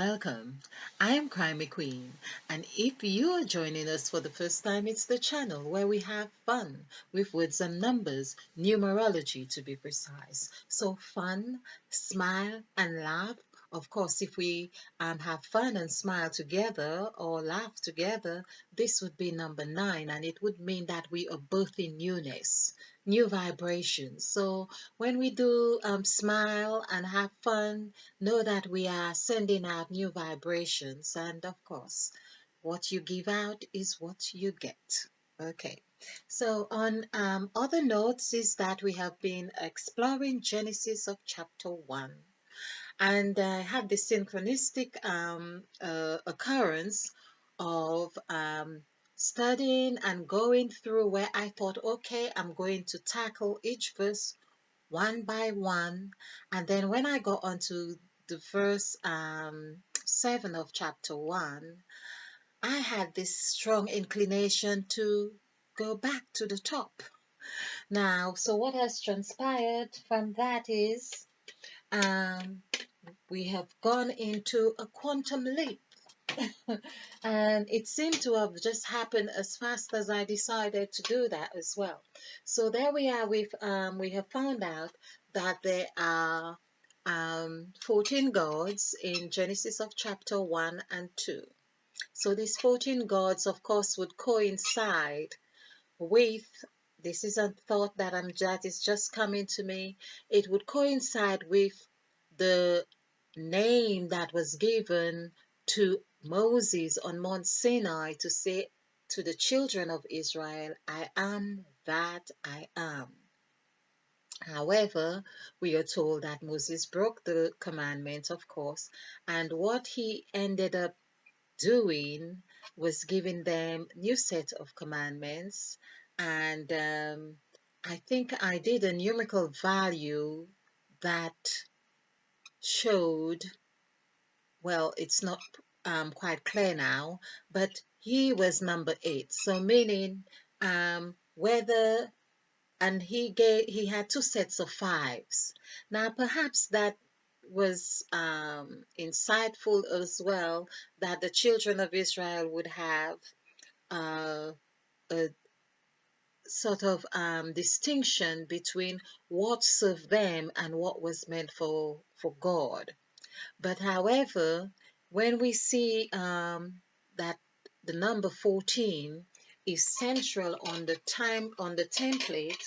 Welcome. I am Crime Queen, and if you are joining us for the first time, it's the channel where we have fun with words and numbers, numerology to be precise. So, fun, smile, and laugh. Of course, if we have fun and smile together or laugh together, this would be number 9, and it would mean that we are both in newness, new vibrations. So, when we do smile and have fun, know that we are sending out new vibrations, and of course, what you give out is what you get. Okay, so on other notes is that we have been exploring Genesis of chapter 1, and I had the synchronistic occurrence of studying and going through where I thought, okay, I'm going to tackle each verse one by one. And then when I got onto the verse 7 of chapter 1, I had this strong inclination to go back to the top. Now, so what has transpired from that is um, we have gone into a quantum leap. And it seemed to have just happened as fast as I decided to do that as well. So there we are with we have found out that there are 14 gods in Genesis of chapter 1 and 2. So these 14 gods, of course, would coincide with, this is a thought that is just coming to me, it would coincide with the name that was given to Moses on Mount Sinai to say to the children of Israel, I am that I am. However, we are told that Moses broke the commandment, of course, and what he ended up doing was giving them new set of commandments, and I think I did a numerical value that showed, well, it's not quite clear now, but he was number 8, so meaning whether, and he had 2 sets of 5s. Now perhaps that was insightful as well, that the children of Israel would have uh, a sort of distinction between what served them and what was meant for God. But however, when we see that the number 14 is central on the template,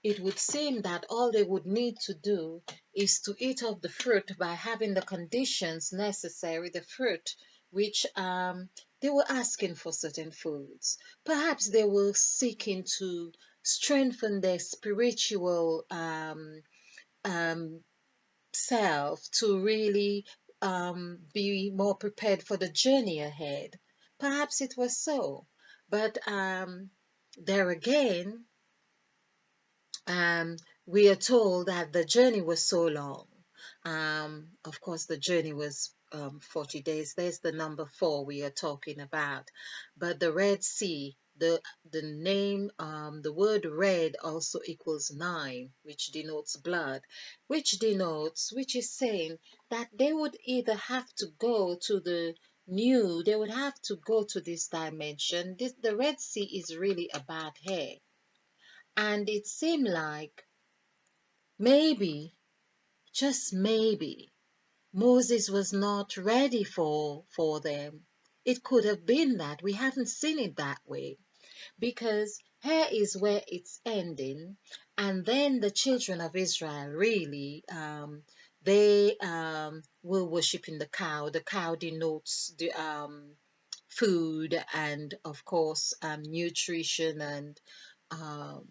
it would seem that all they would need to do is to eat of the fruit by having the conditions necessary, the fruit which they were asking for certain foods. Perhaps they were seeking to strengthen their spiritual um, self to really be more prepared for the journey ahead. Perhaps it was so. But there again, um, we are told that the journey was so long. Of course, the journey was 40 days. There's the number 4 we are talking about. But the Red Sea, the name, the word red also equals 9, which denotes blood, which is saying that they would either have to go to they would have to go to this dimension. The Red Sea is really a bad hair. And it seemed like maybe, just maybe, Moses was not ready for them. It could have been that. We haven't seen it that way, because here is where it's ending. And then the children of Israel really, they were worshiping the cow. The cow denotes the food and, of course, nutrition and um,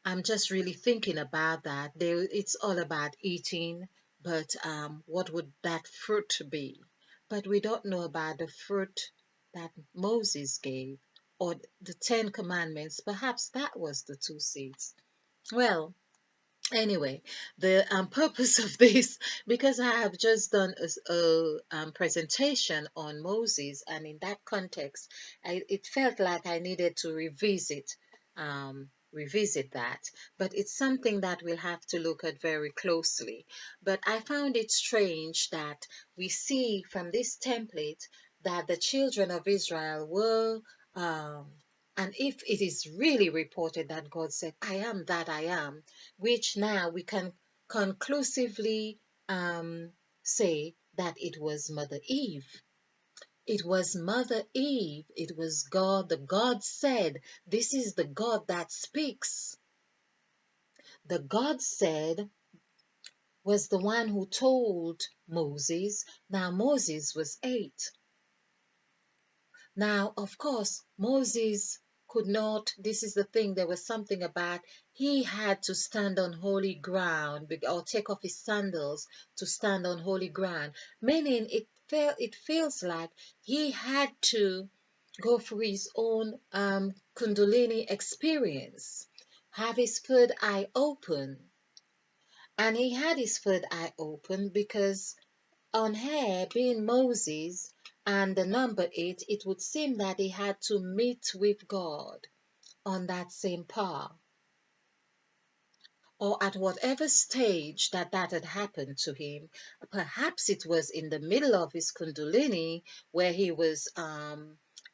I'm just really thinking about that. It's all about eating, but what would that fruit be? But we don't know about the fruit that Moses gave or the 10 Commandments. Perhaps that was the 2 seeds. Well, anyway, the purpose of this, because I have just done a presentation on Moses, and in that context, it felt like I needed to revisit revisit that. But it's something that we'll have to look at very closely. But I found it strange that we see from this template that the children of Israel were, um, and if it is really reported that God said, I am that I am, which now we can conclusively say that it was Mother Eve. It was Mother Eve. It was God. The God said, this is the God that speaks. The God said was the one who told Moses. Now, Moses was 8. Now, of course, Moses could not, this is the thing, there was something about he had to stand on holy ground or take off his sandals to stand on holy ground, meaning it feels like he had to go through his own Kundalini experience, have his third eye open. And he had his third eye open because on her being Moses and the number 8, it would seem that he had to meet with God on that same path, or at whatever stage that had happened to him. Perhaps it was in the middle of his Kundalini where he was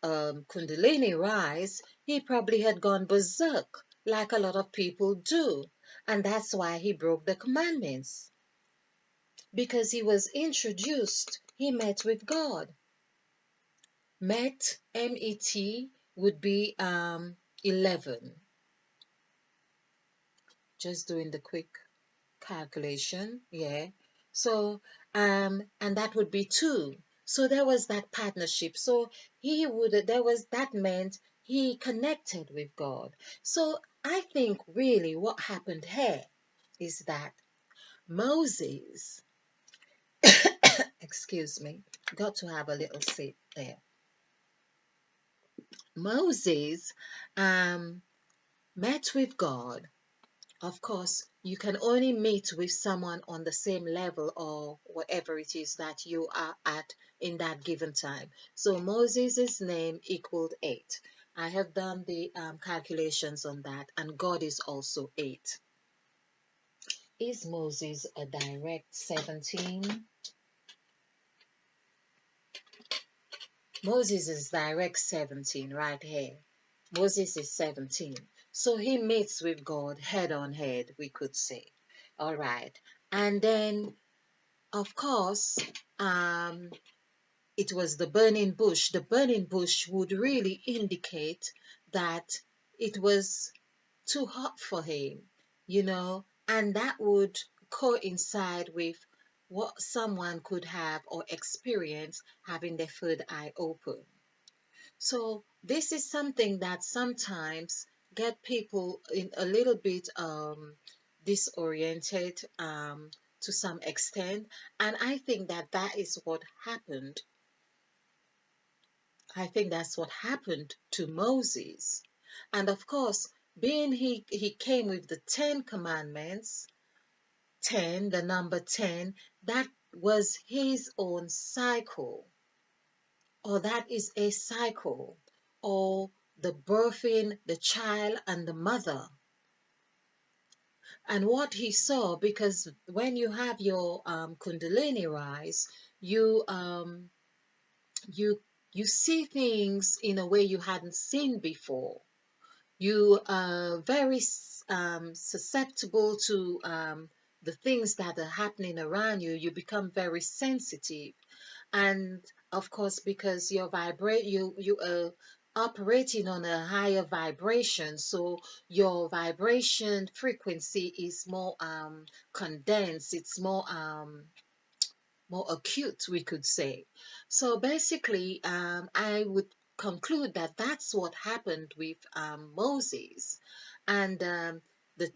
Kundalini rise. He probably had gone berserk like a lot of people do, and that's why he broke the commandments, because he was introduced, he met with God. Met, M-E-T, would be 11. Just doing the quick calculation, yeah. So, and that would be 2. So there was that partnership. So that meant he connected with God. So I think really what happened here is that Moses, excuse me, got to have a little sip there. Moses met with God. Of course, you can only meet with someone on the same level or whatever it is that you are at in that given time. So Moses' name equaled 8. I have done the calculations on that, and God is also 8. Is Moses a direct 17? Moses is direct 17 right here. Moses is 17. So he meets with God head on head, we could say. All right. And then, of course, it was the burning bush. The burning bush would really indicate that it was too hot for him, and that would coincide with what someone could have or experience having their third eye open. So this is something that sometimes get people in a little bit disoriented to some extent, and I think that is what happened. I think that's what happened to Moses. And of course, being he came with the 10 commandments, 10, the number 10, that was his own cycle, or that is a cycle, or the birthing, the child, and the mother. And what he saw, because when you have your Kundalini rise, you you see things in a way you hadn't seen before. You are very susceptible to the things that are happening around you. You become very sensitive, and of course, because you are operating on a higher vibration, so your vibration frequency is more condensed. It's more acute, we could say. So basically, I would conclude that that's what happened with Moses. And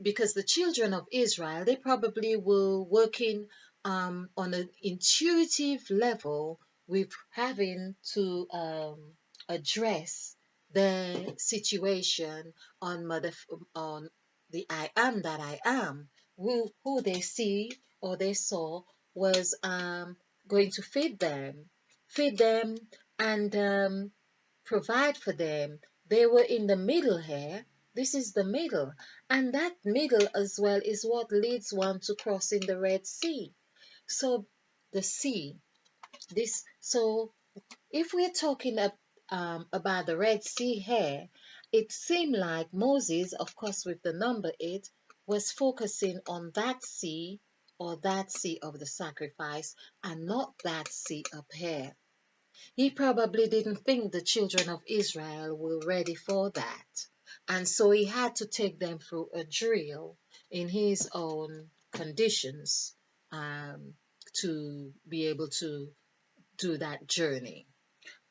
because the children of Israel, they probably were working on an intuitive level with having to address the situation on the I am that I am, who they see or they saw was going to feed them and provide for them. They were in the middle here. This is the middle, and that middle as well is what leads one to crossing the Red Sea. So the sea, this, so if we're talking about the Red Sea here, it seemed like Moses, of course, with the number 8, was focusing on that sea, or that sea of the sacrifice, and not that sea up here. He probably didn't think the children of Israel were ready for that. And so he had to take them through a drill in his own conditions, um, to be able to do that journey.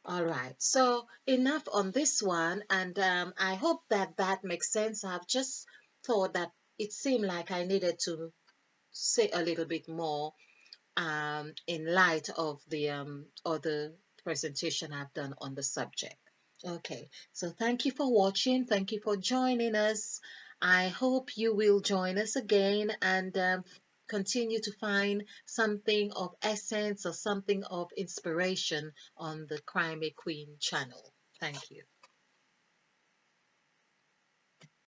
All right, so enough on this one, and I hope that that makes sense. I've just thought that it seemed like I needed to say a little bit more, in light of the other presentation I've done on the subject. Okay, so thank you for watching. Thank you for joining us. I hope you will join us again, and continue to find something of essence or something of inspiration on the Crime Queen channel. Thank you.